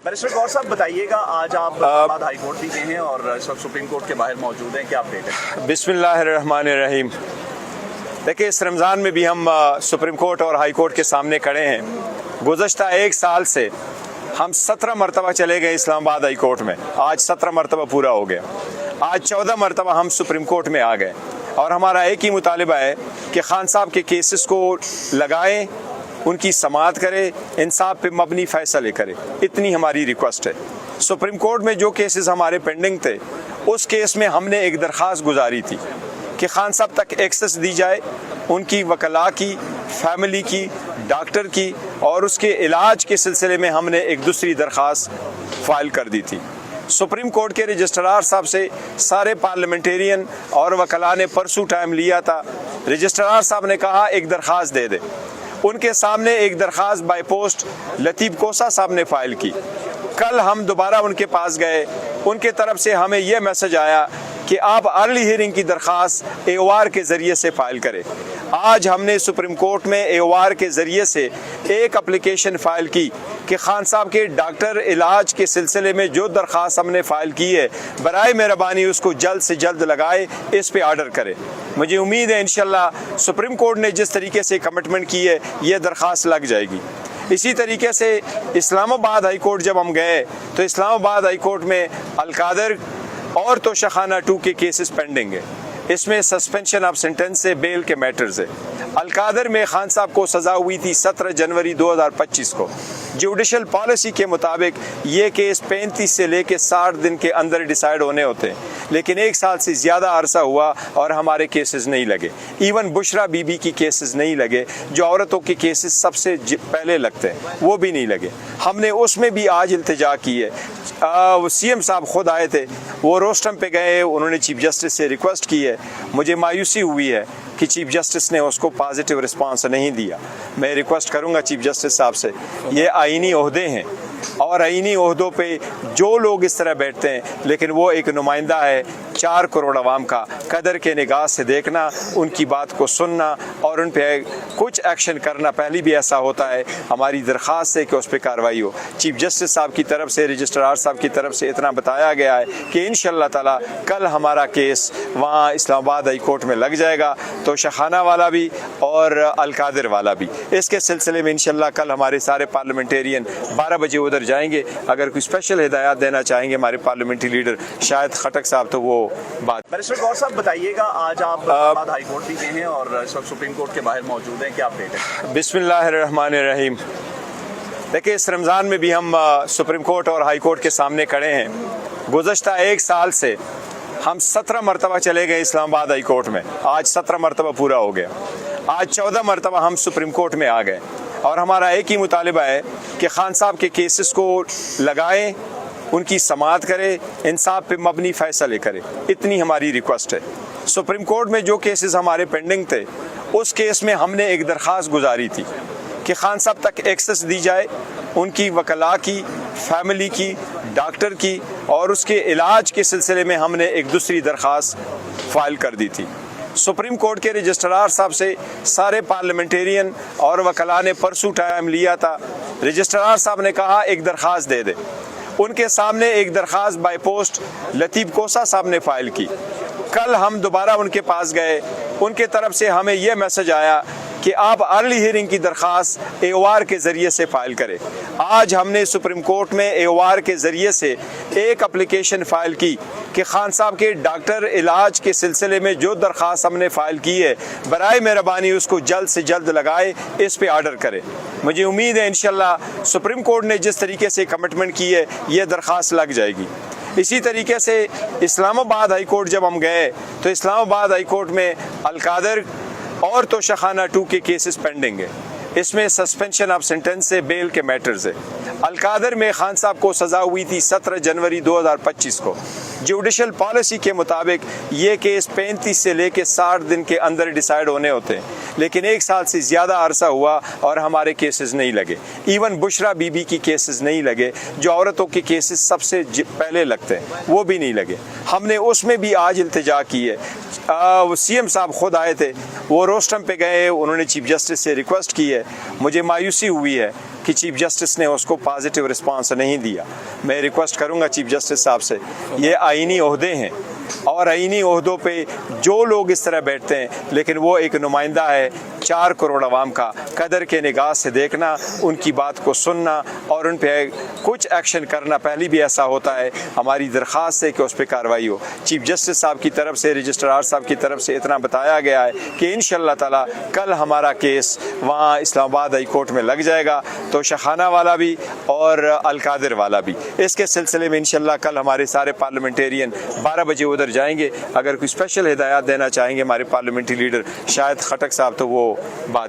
Barrister गौर साहब बताइएगा, आज आप इस्लामाबाद हाई कोर्ट भी गए हैं और इस वक्त सुप्रीम कोर्ट के बाहर मौजूद हैं, क्या अपडेट है? बिस्मिल्लाहिर्रहमानिर्रहीम। देखिए, इस रमज़ान में भी हम सुप्रीम कोर्ट और हाई कोर्ट के सामने खड़े हैं। गुज़श्ता एक साल से हम 17 मरतबा चले गए इस्लामाबाद हाई कोर्ट में। आज 17 मरतबा पूरा हो गया। आज 14 मरतबा हम सुप्रीम कोर्ट में आ गए और हमारा एक ही मुतालिबा है कि खान साहब के केसेस को लगाएं, उनकी समाअत करे, इंसाफ पे मबनी फैसले करे। इतनी हमारी रिक्वेस्ट है। सुप्रीम कोर्ट में जो केसेस हमारे पेंडिंग थे, उस केस में हमने एक दरख्वास्त गुजारी थी कि खान साहब तक एक्सेस दी जाए, उनकी वकला की, फैमिली की, डॉक्टर की, और उसके इलाज के सिलसिले में हमने एक दूसरी दरख्वास्त फाइल कर दी थी। सुप्रीम कोर्ट के रजिस्ट्रार साहब से सारे पार्लियामेंटेरियन और वकला ने परसों टाइम लिया था। रजिस्ट्रार साहब ने कहा एक दरख्वास्त दे दे। उनके सामने एक दरख्वास्त बाय पोस्ट लतीफ़ कोसा साहब ने फाइल की। कल हम दोबारा उनके पास गए, उनके तरफ से हमें यह मैसेज आया कि आप अर्ली हियरिंग की दरख्वास्त AOR के ज़रिए से फ़ाइल करें। आज हमने सुप्रीम कोर्ट में AOR के ज़रिए से एक एप्लीकेशन फ़ाइल की कि खान साहब के डॉक्टर इलाज के सिलसिले में जो दरख्वास्त हमने फ़ाइल की है, बराए मेहरबानी उसको जल्द से जल्द लगाए, इस पे आर्डर करें। मुझे उम्मीद है इंशाल्लाह सुप्रीम कोर्ट ने जिस तरीके से कमिटमेंट की है, ये दरख्वास्त लग जाएगी। इसी तरीके से इस्लामाबाद हाई कोर्ट जब हम गए तो इस्लामाबाद हाई कोर्ट में अलकादर और तोशाखाना 2 के केसेस पेंडिंग है। इसमें सस्पेंशन ऑफ सेंटेंस से बेल के मैटर्स है। अलकादर में खान साहब को सज़ा हुई थी 17 जनवरी 2025 को। जुडिशल पॉलिसी के मुताबिक ये केस 35 से लेके 60 दिन के अंदर डिसाइड होने होते हैं, लेकिन एक साल से ज़्यादा अरसा हुआ और हमारे केसेस नहीं लगे। इवन बुशरा बीबी की केसेस नहीं लगे, जो औरतों के केसेस सबसे पहले लगते हैं, वो भी नहीं लगे। हमने उसमें भी आज इल्तिजा की है। CM साहब खुद आए थे, वो रोस्टम पे गए, उन्होंने चीफ जस्टिस से रिक्वेस्ट की है। मुझे मायूसी हुई है कि चीफ जस्टिस ने उसको पॉजिटिव रिस्पांस नहीं दिया। मैं रिक्वेस्ट करूंगा चीफ जस्टिस साहब से, ये आईनी ओहदे हैं और आईनी ओहदों पे जो लोग इस तरह बैठते हैं, लेकिन वो एक नुमाइंदा है 4 करोड़ आवाम का। कदर के निगाह से देखना, उनकी बात को सुनना और उन पे कुछ एक्शन करना। पहले भी ऐसा होता है, हमारी दरख्वास्त है कि उस पर कार्रवाई हो। चीफ जस्टिस साहब की तरफ से, रजिस्ट्रार साहब की तरफ से इतना बताया गया है कि इंशाअल्लाह ताला कल हमारा केस वहाँ इस्लामाबाद हाई कोर्ट में लग जाएगा, तो शखाना वाला भी और अलकादर वाला भी। इसके सिलसिले में इंशाअल्लाह कल हमारे सारे पार्लियामेंटेरियन 12 बजे उधर जाएंगे। अगर कोई स्पेशल हिदायत देना चाहेंगे हमारे पार्लियामेंट्री लीडर शायद खटक साहब, तो वो बात। बैरिस्टर गौर साहब बताइएगा, आज आप इस्लामाबाद हाई कोर्ट भी गए हैं और इस वक्त सुप्रीम कोर्ट के बाहर मौजूद हैं, क्या अपडेट है? बिस्मिल्लाहिर्रहमानिर्रहीम। देखिए, इस रमज़ान में भी हम सुप्रीम कोर्ट और हाई कोर्ट के सामने खड़े हैं। गुज़श्ता एक साल से हम 17 मरतबा चले गए इस्लामाबाद हाई कोर्ट में। आज 17 मरतबा पूरा हो गया। आज 14 मरतबा हम सुप्रीम कोर्ट में आ गए और हमारा एक ही मुतालिबा है कि खान साहब के केसेस को लगाएं, उनकी समाअत करे, इंसाफ पे मबनी फैसले करे। इतनी हमारी रिक्वेस्ट है। सुप्रीम कोर्ट में जो केसेस हमारे पेंडिंग थे, उस केस में हमने एक दरख्वास्त गुजारी थी कि खान साहब तक एक्सेस दी जाए, उनकी वकला की, फैमिली की, डॉक्टर की, और उसके इलाज के सिलसिले में हमने एक दूसरी दरख्वास्त फाइल कर दी थी। सुप्रीम कोर्ट के रजिस्ट्रार साहब से सारे पार्लियामेंटेरियन और वकला ने परसों टाइम लिया था। रजिस्ट्रार साहब ने कहा एक दरख्वास्त दे दे। उनके सामने एक दरख्वास्त बाय पोस्ट लतीफ़ कोसा साहब ने फाइल की। कल हम दोबारा उनके पास गए, उनके तरफ से हमें यह मैसेज आया कि आप अर्ली हियरिंग की दरख्वास्त AOR के ज़रिए से फ़ाइल करें। आज हमने सुप्रीम कोर्ट में AOR के ज़रिए से एक एप्लीकेशन फ़ाइल की कि खान साहब के डॉक्टर इलाज के सिलसिले में जो दरख्वास्त हमने फ़ाइल की है, बराए मेहरबानी उसको जल्द से जल्द लगाए, इस पे आर्डर करें। मुझे उम्मीद है इंशाअल्लाह सुप्रीम कोर्ट ने जिस तरीके से कमिटमेंट की है, ये दरख्वास्त लग जाएगी। इसी तरीके से इस्लामाबाद हाई कोर्ट जब हम गए तो इस्लामाबाद हाई कोर्ट में अलकादर और तोशाखाना 2 के केसेस पेंडिंग है। इसमें सस्पेंशन ऑफ सेंटेंस से बेल के मैटर्स है। अलकादर में खान साहब को सज़ा हुई थी 17 जनवरी 2025 को। जुडिशल पॉलिसी के मुताबिक ये केस 35 से लेके 60 दिन के अंदर डिसाइड होने होते हैं, लेकिन एक साल से ज़्यादा अरसा हुआ और हमारे केसेस नहीं लगे। इवन बुशरा बीबी की केसेस नहीं लगे, जो औरतों के केसेस सबसे पहले लगते हैं, वो भी नहीं लगे। हमने उसमें भी आज इल्तिजा की है। CM साहब खुद आए थे, वो रोस्टम पे गए, उन्होंने चीफ जस्टिस से रिक्वेस्ट की है। मुझे मायूसी हुई है کہ چیف جسٹس نے اس کو پازیٹیو رسپانس نہیں دیا. میں ریکویسٹ کروں گا چیف جسٹس صاحب سے، یہ آئینی عہدے ہیں اور آئینی عہدوں پہ جو لوگ اس طرح بیٹھتے ہیں، لیکن وہ ایک نمائندہ ہے 4 کروڑ عوام کا، قدر کے نگاہ سے دیکھنا، ان کی بات کو سننا اور ان پہ کچھ ایکشن کرنا. پہلے بھی ایسا ہوتا ہے، ہماری درخواست ہے کہ اس پہ کارروائی ہو. چیف جسٹس صاحب کی طرف سے، رجسٹرار صاحب کی طرف سے اتنا بتایا گیا ہے کہ انشاءاللہ تعالی کل ہمارا کیس وہاں اسلام آباد ہائی کورٹ میں لگ جائے گا، تو شاخانہ والا بھی اور القادر والا بھی. اس کے سلسلے میں انشاءاللہ کل ہمارے سارے پارلیمنٹیرین 12 بجے ادھر جائیں گے. اگر کوئی اسپیشل ہدایات دینا چاہیں گے ہمارے پارلیمنٹری لیڈر شاہد خٹک صاحب تو وہ بات